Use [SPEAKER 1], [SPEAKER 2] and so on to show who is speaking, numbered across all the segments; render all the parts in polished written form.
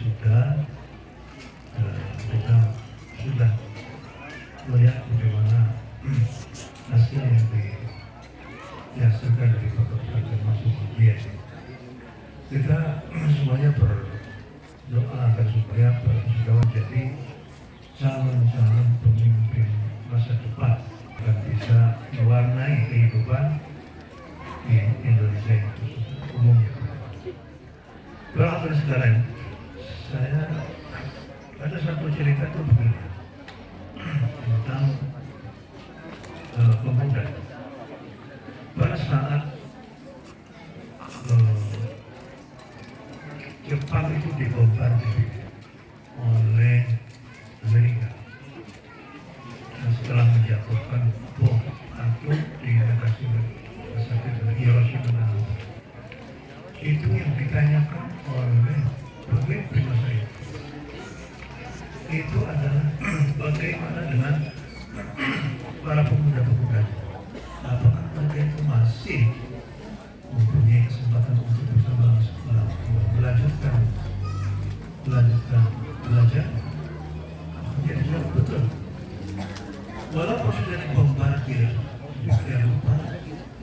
[SPEAKER 1] sudah kita sudah melihat bagaimana hasil yang dihasilkan dari Bapak termasuk dia. Kita semuanya berdoa agar supaya Pak Sudawan jadi calon-calon pemimpin masa depan dan bisa mewarnai kehidupan di Indonesia itu umumnya. Bapak dan sekalian, saya ada satu cerita itu begini tentang pemuda. Pada saat Jepang itu dibombardir oleh Amerika, dan setelah menjatuhkan bom atom di Nagasaki dan Hiroshima dan Nagasaki, itu yang ditanyakan oleh pemimpin masa itu adalah bagaimana dengan para pemuda-pemuda, apakah mereka itu masih mempunyai kesempatan untuk bersama-sama melanjutkan belajar? Dia jawab betul. Walaupun sudah dibombardir, tidak lupa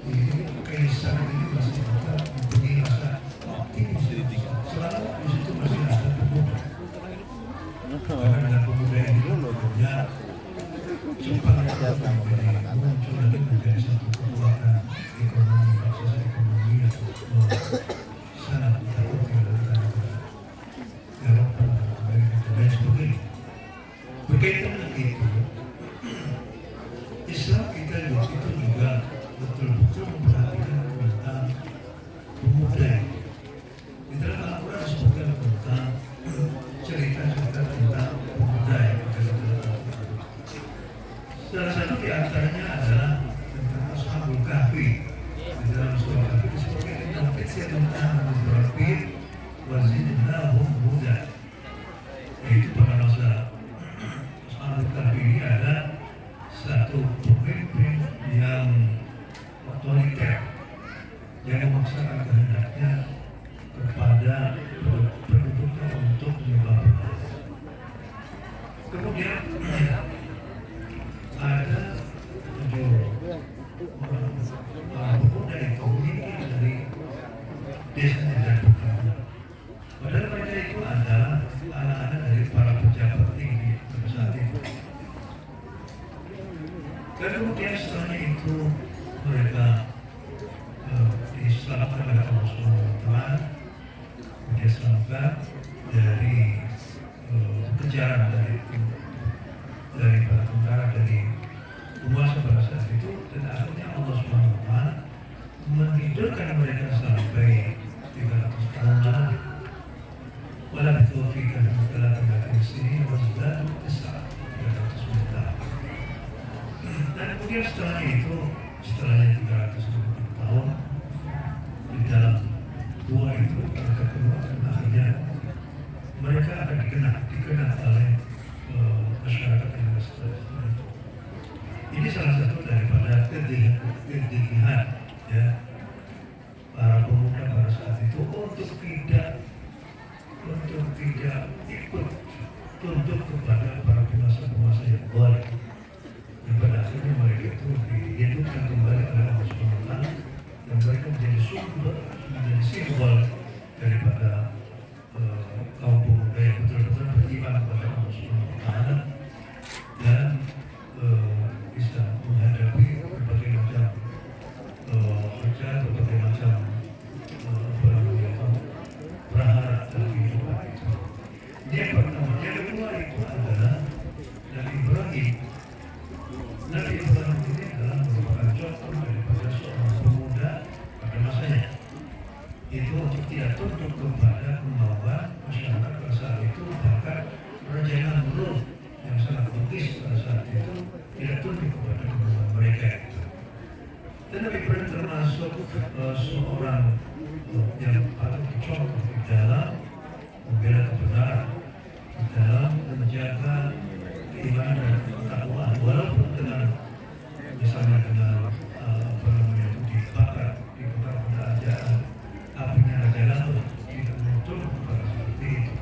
[SPEAKER 1] ini keisahan ini masih tetap mempunyai rasa optimis. Selalu di situ masih ada pemuda. Karena dengan pemuda ini tentunya Jepang muncul lagi menjadi satu kekuatan ekonomi, akses ekonomi yang sangat takut dengan Eropa dan Amerika dan lain sebagainya. Berkaitan dengan itu, Islam kita di situ juga betul-betul memperhatikan tentang pemuda. Di dalam Al-Quran disebutkan tentang cerita-cerita tentang pemuda yang ada di dalam Al-Quran. Salah satu di antaranya adalah tentang Ashabul Kahfi. Di dalam surah Kahfi disebutkan tentang fityatun amanu bi rabbihim wa zidnahum huda. Yaitu pada masa Ashabul Kahfi ini ada satu pemimpin yang otoriter yang memaksakan kehendaknya kepada penduduknya untuk menyembah berhala. Kemudian ada 7 orang pemuda itu meninggal dari desanya dan berhala. Padahal mereka itu adalah anak-anak dari para pejabat tinggi pada saat itu. Dan kemudian setelahnya itu mereka diselamatkan oleh Allah SWT. Dia selamatkan dari kejaran dari para tentara, dari penguasa pada saat itu, dan akhirnya Allah SWT menghidupkan mereka sampai 300 tahun lagi. Walau itu fikir dalam kembali sini wasdadu tis'ah 300 tahun. Dan kemudian setelahnya 350 tahun di dalam gua itu mereka keluar, dan akhirnya mereka akan dikenal oleh masyarakat yang ada setelah itu. Ini salah satu daripada kegigihan ya para pemuda pada saat itu untuk tidak ikut tunduk kepada para penguasa yang boleh. Dan pada akhirnya mereka itu dihidupkan kembali oleh Allah SWT, dan mereka menjadi simbol daripada kaum pemuda yang betul-betul beriman kepada Allah SWT dan bisa menghadapi berbagai macam berbagai macam prahara dalam kehidupan itu. Yang pertama, yang kedua itu adalah Nabi Ibrahim. Nabi Ibrahim ini adalah merupakan contoh daripada seorang pemuda pada masanya. Itu untuk tidak tunduk kepada kemauan masyarakat pada saat itu, bahkan Raja Namrud yang sangat logis pada saat itu tidak tunduk kepada kemauan mereka itu. Dan Nabi Ibrahim termasuk seorang yang patut dicontoh di dalam membela kebenaran, di dalam menjaga keimanan dan ketakwaan, walaupun dengan misalnya dengan dibakar di kota kerajaan apinya Raja Namrud, tidak menutup kepada seperti itu.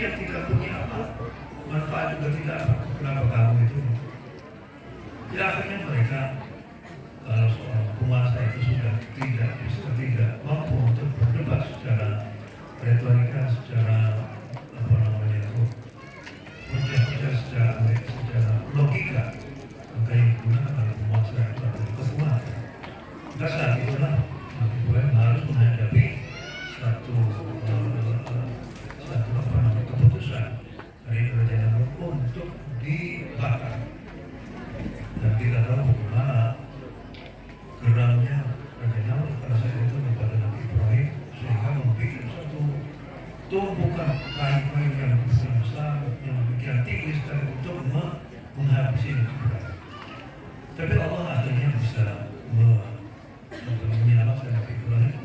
[SPEAKER 1] yang tidak punya apa, manfaat juga tidak apa. Kenapa kamu itu? Ya akhirnya mereka kalau soal penguasa itu sudah tidak mampu untuk berdebat secara retorika, secara apa namanya itu, tidak secara logika. Maka yang digunakan oleh penguasa itu adalah kekuatan. Maka saat itulah Nabi Ibrahim harus menghadapi satu apa namanya keputusan dari Raja Namrud untuk dibakar. Dan kita tahu bagaimana geramnya Raja Namrud pada saat itu kepada Nabi Ibrahim sehingga membuat satu tumpukan kayu-kayu yang besar yang demikian tinggi sekali untuk menghabisi Nabi Ibrahim. Tapi Allah akhirnya bisa menyelamatkan Nabi Ibrahim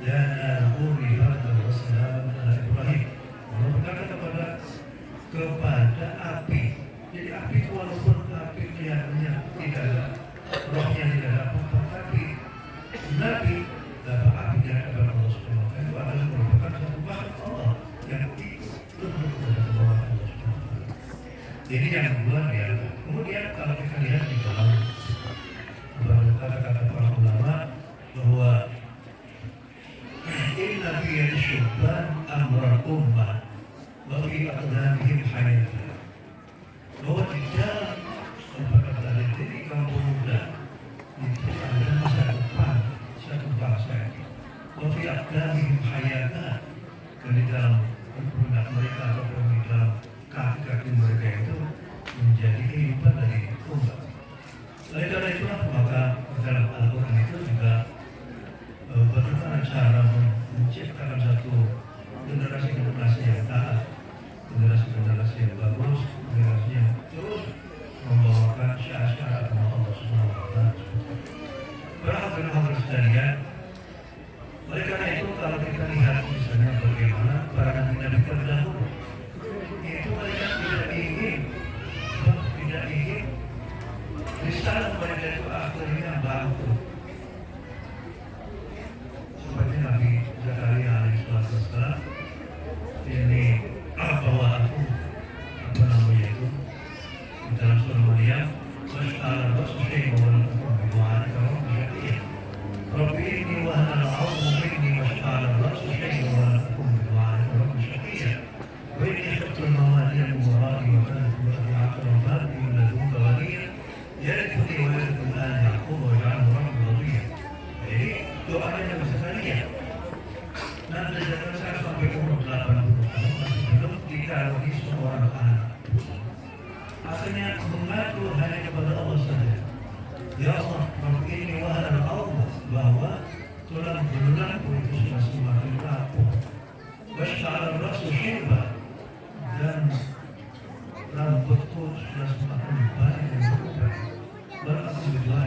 [SPEAKER 1] dan al-Qur'an wassalam ala Ibrahim. Allah berkata kepada api. Jadi api itu walaupun api kelihatannya tidak ada rohnya, tidak ada apa-apa, tapi Nabi dapat api dari Allah Subhanahu wa taala itu adalah merupakan satu bahan Allah yang ikut kepada Allah Subhanahu wa taala. Jadi yang luar biasa. Kemudian kalau kita lihat di dalam kata-kata para ulama bahwa inna fi yadi syubban amra ummah wa fi aqdamihim hayatah. Bahwa di dalam pada diri kaum pemuda itu adalah masa depan satu bangsa. Wa fi aqdamihim hayatah, dan di dalam pundak mereka atau di dalam kaki-kaki mereka itu menjadi kehidupan dari umat. Oleh karena itulah maka dalam Al-Quran itu juga bagaimana cara menciptakan satu generasi-generasi yang taat, generasi-generasi yang bagus, generasi yang terus membawakan syiar-syiar agama Allah Subhanahu wa taala. Berhadap sekalian, oleh karena itu kalau kita lihat misalnya bagaimana para nabi-nabi terdahulu itu mereka tidak ingin risalah mereka itu akhirnya bangkrut. Seperti Nabi Zakaria alaihissalam ini bahwa aku apa namanya itu di dalam surah Maryam was'ala rasulullah wa lakum bidu'an kaum bi'in Rabbi inni wa hana al-'azmu minni was'ala rasulullah wa lakum bidu'an kaum bi'in wa inni khiftu al-mawaliya min wara'i wa kanat imra'ati 'aqiran min ladunka waliyyan yarithuni wa yarithu al-an ya'qub wa yaj'alhu rabbi radiyyan. Jadi doanya Nabi Zakaria. Nabi Zakaria sampai umur 80 tahun masih belum dikaruniai seorang anak. Akhirnya mengaku hanya kepada Allah saja. Ya Allah, Rabbi ini wahana al-'azmu, bahwa tulang belulangku itu sudah semakin rapuh. Washta'ala ar-ra'su shayba, dan rambutku sudah semakin banyak dan berubah. Alhamdulillah,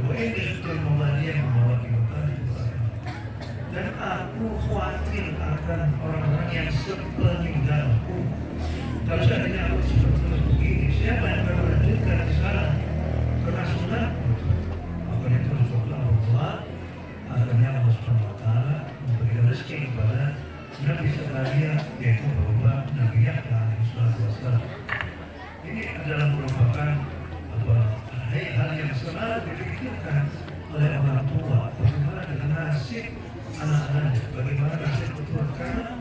[SPEAKER 1] wa ini khiftu al-mawaliya min wara'i wa kanat imra'ati 'aqiran. Dan aku khawatir akan orang-orang yang sepeninggalku. Kalau seandainya aku seperti begini, siapa yang akan melanjutkan di sana? Karena sunnah. Maka itu Rasulullah Allah akhirnya Allah Subhanahu wa taala memberikan rezeki kepada Nabi Zakaria, yaitu berupa Nabi Yahya alaihissalam. Ini adalah merupakan hal yang selalu dipikirkan oleh orang tua, bagaimana dengan nasib anak-anaknya, bagaimana nasib ketua, karena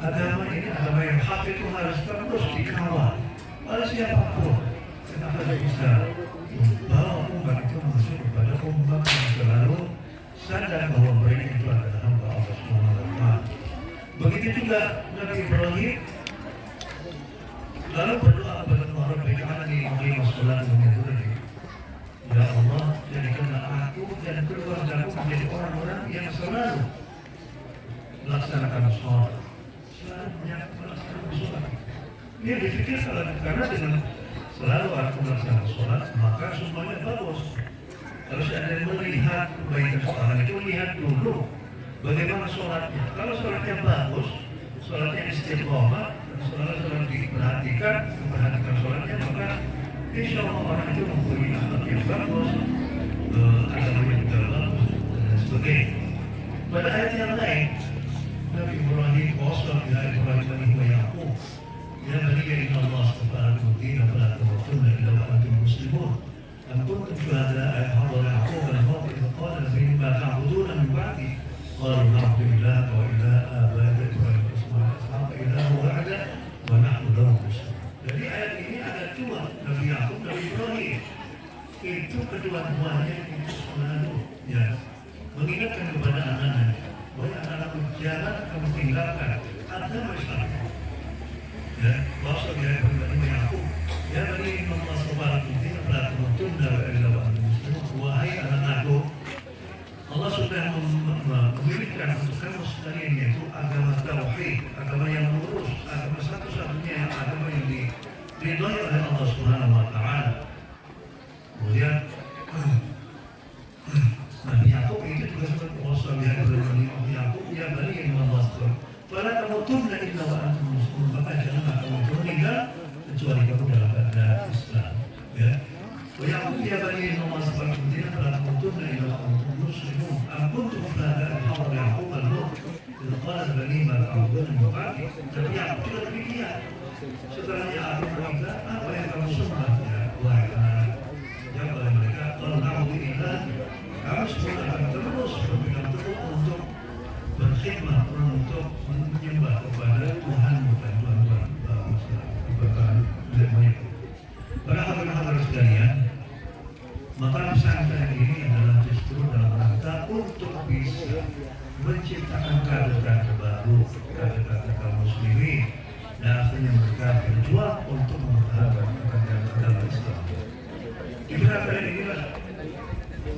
[SPEAKER 1] agama ini agama yang hak itu harus terus dikawal oleh siapapun. Kenapa tidak bisa membawa umat itu masuk kepada umat yang selalu sadar bahwa mereka itu adalah hamba Allah Subhanahu wa taala. Begitu juga Nabi Ibrahim lalu berdoa kepada Allah, Rabbana muqima shalah wa min dzurriyyati. Ya Allah, jadikanlah aku dan keluargaku menjadi orang-orang yang selalu melaksanakan sholat, selalu melaksanakan sholat. Dia dipikir karena dengan selalu aku melaksanakan sholat, maka semuanya bagus. Kalau ada yang melihat kebaikan seorang itu, lihat dulu bagaimana sholatnya. Kalau sholatnya bagus, sholatnya istiqomah, sholat diperhatikan sholatnya, maka insya Allah orang itu mempunyai akhlak yang bagus, agamanya juga bagus, dan sebagainya. Pada ayat yang lain, Nabi Ibrahim wasal ila Ibrahim wa Yaqub meninggalkan agama Islam. Ya, bahasa dia pribadi aku. Ya bani Allah subhanahu wa ta'ala tamutunna illa wa antum muslimun. Wahai anak-anakku, Allah sudah memilihkan untuk kamu sekalian yaitu agama tauhid, agama yang lurus, agama satu-satunya agama yang diridhai oleh Allah Subhanahu wa taala. Kemudian Nabi Yakub itu juga seperti Allah Nabi Yakub ya bani Allah. Fala tamutunna illa wa antum muslimun. Maka janganlah kamu meninggal kecuali kamu dalam keadaan Islam. Ya. ويعقوب يا بني إن الله اصطفاكم دينا فلا تموتن إلا وأنتم مسلمون أم كنتم شهداء إذ حضر يعقوب الموت إذ قال بنيه ما تعبدون من بعدي. Tapi Yakub juga demikian. Setelah Yakub meninggal, apa yang kamu sembah ya wahai anak? Jawab oleh mereka, kalau na'udzubillah, kami semua akan terus berpegang teguh untuk berkhidmat, untuk menyembah kepada Tuhan bukan Tuhan ibadah. Para hadirin sekalian, maka pesantren ini adalah justru dalam rangka untuk bisa menciptakan kader-kader baru, kader-kader kaum muslimin, dan akhirnya mereka berjuang untuk mempertahankan agama Islam. Di pesantren inilah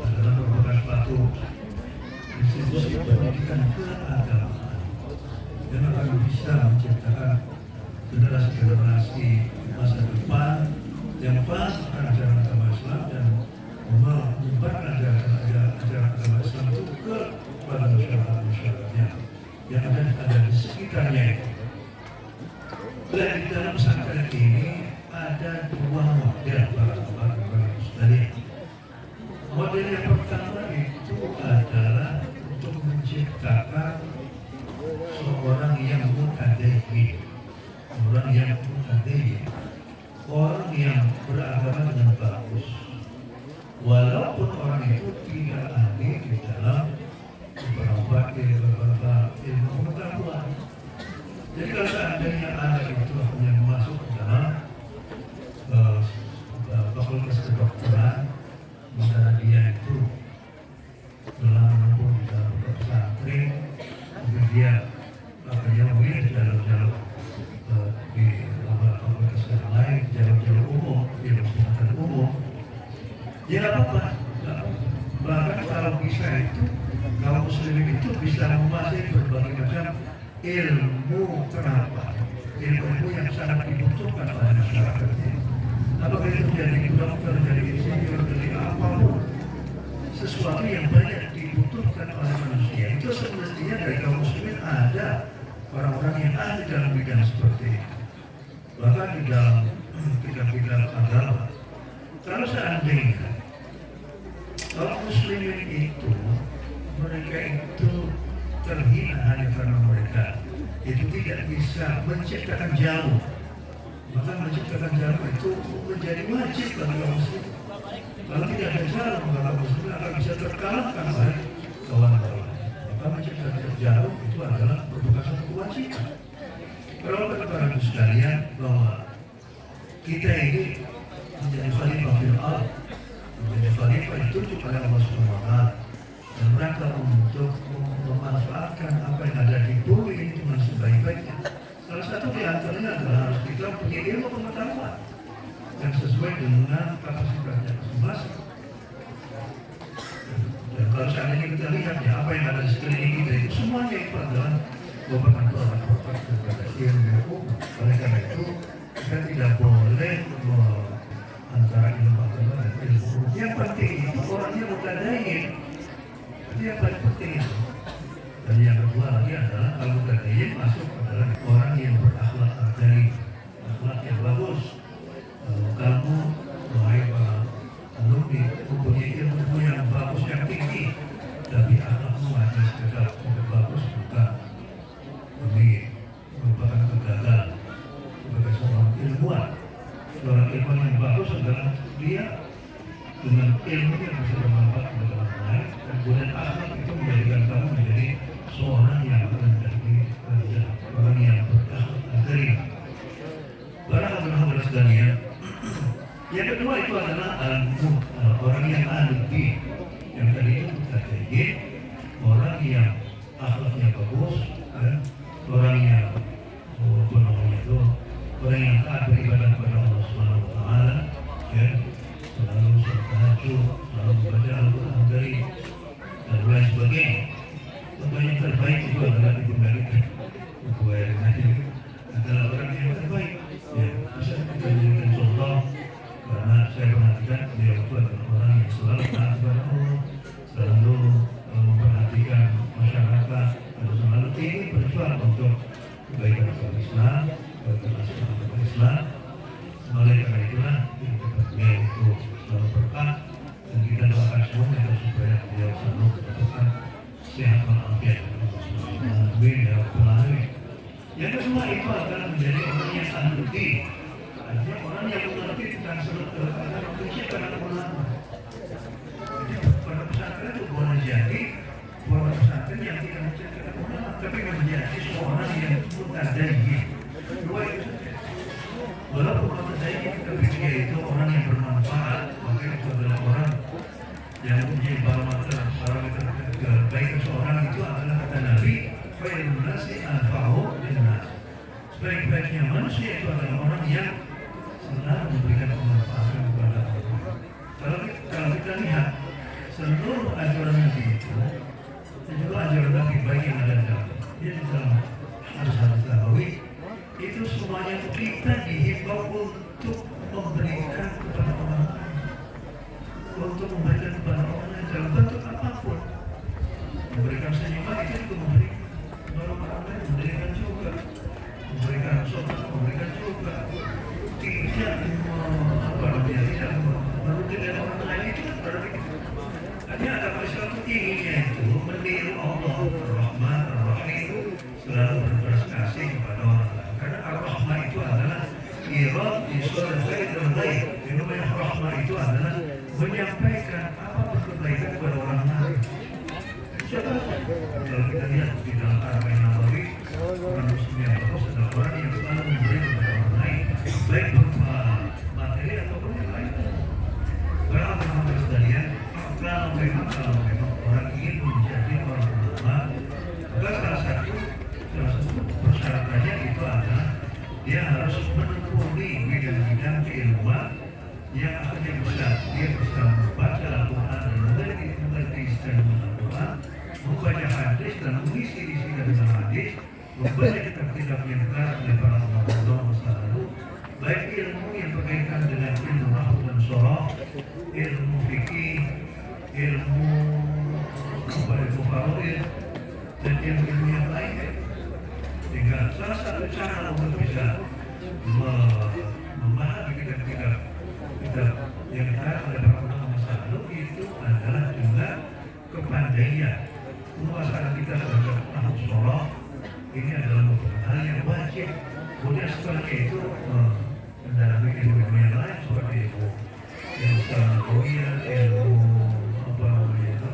[SPEAKER 1] adalah merupakan suatu institusi pendidikan keagamaan yang akan bisa menciptakan generasi-generasi masa depan yang pas akan ajaran agama Islam dan menyebarkan ajaran agama Islam itu kepada masyarakat-masyarakatnya yang ada di sekitarnya itu. Dan di dalam pesantren ini ada dua model para sekalian. Model yang pertama itu adalah untuk menciptakan seorang yang mutadayyin, orang yang beragama dengan bagus, walaupun orang itu tidak ahli di dalam beberapa ilmu pengetahuan. Jadi kalau seandainya anak itu yang masuk ke dalam fakultas kedokteran, misalnya dia itu telah menempuh di dalam pesantren, mungkin dia akan memilih di dalam jalur di fakultas yang lain, jalur umum, ilmu pengetahuan umum. Ya nggak apa-apa. Bahkan kalau bisa itu, kaum muslimin itu bisa menguasai berbagai macam ilmu terapan, ilmu yang sangat dibutuhkan oleh masyarakat ini. Apakah itu jadi dokter, jadi insinyur, jadi apapun, sesuatu yang banyak dibutuhkan oleh manusia. Itu semestinya dari kaum muslimin ada orang-orang yang ahli dalam bidang seperti itu. Bahkan di dalam bidang agama, kalau seandainya kaum muslimin itu mereka itu terhina hanya karena mereka itu tidak bisa menciptakan jarum, maka menciptakan jarum itu menjadi wajib bagi kaum muslimin. Kalau tidak ada jarum, maka kaum muslimin akan bisa terkalahkan oleh kawan-kawan. Maka menciptakan jarum itu adalah merupakan satu kewajiban. Kalau para sekalian bahwa kita ini menjadi khalifah fil ardh, menjadi khalifah ditunjuk oleh Allah Subhanahu wa taala dan rangka untuk memanfaatkan apa yang ada di bumi ini dengan sebaik-baiknya. Salah satu di antaranya adalah harus kita punya ilmu pengetahuan yang sesuai dengan kapasitasnya masing-masing. Dan kalau seandainya kita lihat ya apa yang ada di sekeliling kita itu semuanya itu adalah merupakan produk daripada ilmu. Oleh karena itu kita tidak boleh antara ilmu agama dan ilmu. Yang penting itu orangnya mutadayyin. Itu yang paling penting itu. Dan yang kedua lagi adalah kalau mutadayyin masuk adalah orang yang berakhlak dari akhlak yang bagus. Kamu wahai para alumni mempunyai ilmu yang bagus yang tinggi, tapi akhlakmu hanya sekedar bagus bukan. Ini merupakan kegagalan sebagai seorang ilmuwan. Seorang ilmuwan yang bagus adalah dia dengan ilmu yang bisa bermanfaat kepada orang lain, dan kemudian akhlak itu menjadikan kamu menjadi seorang yang menjadi orang yang berakhlak karim. Para hadirin sekalian, yang kedua itu adalah orang yang ahli, yang tadi itu tadi orang yang akhlaknya bagus, orang yang apa namanya itu orang yang taat beribadah kepada Allah Subhanahu Wa Taala, ya, selalu sholat tahajud, selalu membaca Al-Quran dari dan lain sebagainya. Tentunya yang terbaik itu adalah dikembalikan kepada Nabi adalah orang yang terbaik. Ya, bisa kita jadikan contoh karena saya perhatikan dia itu adalah orang yang selalu taat kepada Allah, selalu memperhatikan masyarakat, dan selalu ingin berjuang untuk kebaikan umat Islam, kebaikan umat Islam. Oleh karena itulah beliau itu selalu berkah dan kita doakan semua supaya beliau selalu mendapatkan sehat walafiat. Amin ya rabbal alamin. Yang kedua itu adalah menjadi orang yang ahli. Artinya orang yang mengerti tentang seluruh agama prinsip dan ulama. Jadi pada pesantren itu boleh jadi bahwa pesantren yang tidak menceritakan ulama, tapi menjadi seorang yang mutadayyin. Dua itu saja. Walaupun mutadayyin tapi dia itu orang yang bermanfaat, maka itu adalah orang yang menjadi barometer kebaikan seorang itu adalah kata Nabi, khairun nasi anfa'uhum linnas. Sebaik-baiknya manusia itu adalah orang yang selalu memberikan kemanfaatan kepada orang. Kalau kita lihat seluruh ajaran Nabi itu dan juga ajaran Nabi baik yang ada dalam dia di dalam hadis-hadis Nabawi itu semuanya kita dihimbau untuk memberikan kepada orang lain, untuk memberikan kepada orang lain dalam bentuk apapun. Memberikan senyuman itu juga memberikan kepada orang lain, memberikan juga, memberikan sopan, memberikan juga. Tidak apa namanya, tidak merugikan orang lain itu kan berarti hanya agama Islam itu inginnya itu meniru Allah Ar-Rahman Ar-Rahim, selalu berbelas kasih kepada orang lain. Karena Ar-Rahman itu adalah irad israr khair dan baik. Fenomena Ar-Rahman itu adalah menyampaikan apa kebaikan kepada orang lain. Coba kalau kita lihat di dalam Arba'in Nawawi, orang Muslim yang bagus adalah orang yang selalu memberi kepada orang lain, baik berupa materi ataupun yang lain. Karena teman-teman sekalian, kalau memang orang ingin menjadi orang ulama, maka salah satu persyaratannya itu adalah dia harus menekuni bidang-bidang keilmuan yang akhirnya dia bisa membaca Al-Quran dan mengerti istilah Al-Quran, membaca hadis dan mengisi isi dari hadis, membaca kitab-kitab yang telah oleh para ulama masa lalu, baik ilmu yang berkaitan dengan ilmu nahwu dan sharah, ilmu fikih, ilmu faraid dan ilmu yang lainnya. Sehingga salah satu cara untuk bisa memahami kitab-kitab yang ditaruh oleh para ulama masa lalu itu adalah juga kepandaian menguasai kita terhadap nahwu sharah. Ini adalah merupakan hal yang wajib. Kemudian setelah itu mendalami ilmu yang lain seperti ilmu Nahwiyah, ilmu apa namanya itu,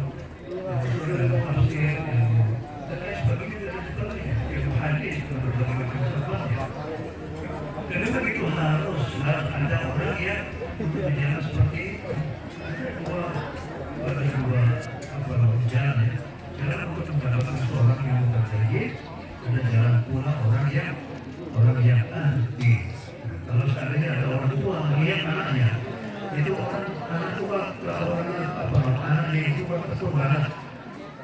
[SPEAKER 1] ilmu tafsir, ilmu dan lain sebagainya dan sebagainya, ilmu hadis dan berbagai macam sebagainya. Jadi begitu harus ada orang yang untuk berjalan seperti itu. Ada dua apa namanya jalan ya. Jalan untuk mendapatkan seorang yang mutadayyin, ada jalan pula orang yang ahli. Kalau seandainya ada orang tua melihat anaknya, itu anak tua anaknya itu berketurunan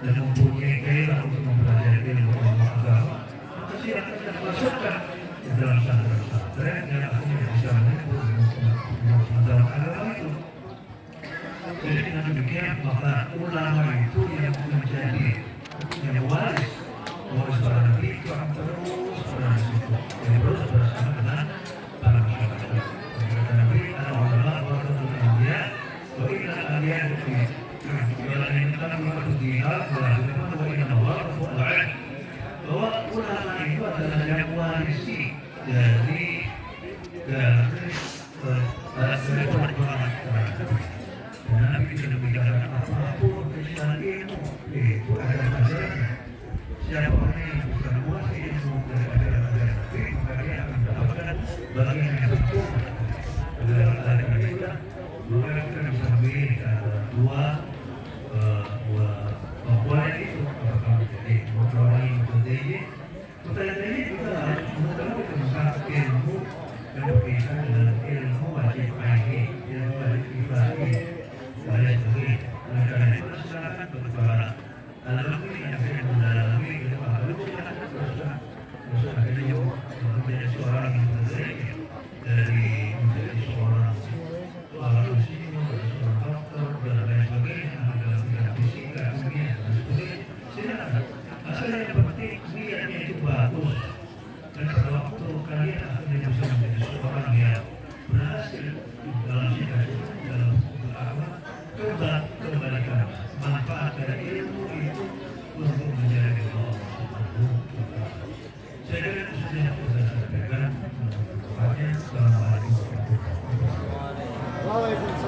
[SPEAKER 1] dan mempunyai gairah untuk mempelajari ilmu agama, maka silakan kita masukkan di dalam pesantren yang akhirnya bisa menempuh pengetahuan agama itu. Jadi dengan demikian maka ulama itu yang menjadi yang waris para nabi itu akan terus berada di situ, yang terus bersama dengan para masyarakat. Kata Nabi, ada ulama warasatul anbiya, wa inna al-anbiya fi jalan yang kita mengikuti dihal, wa inna warasatul al-ilm. Bahwa ulama itu adalah yang warisi dari garis perjuangan para nabi. Nabi tidak membicarakan apapun tentang ilmu, itu adalah ajarannya. Siapa orang yang bukan menguasai ilmu dari ajaran-ajaran Nabi, maka dia akan mendapatkan bagian yang betul. Dari kita, maka kita bisa memilih antara dua komponen itu, apakah menjadi orang yang mutadayyin Yang berkaitan dengan ilmu wajib ini, ilmu wajib ibadah.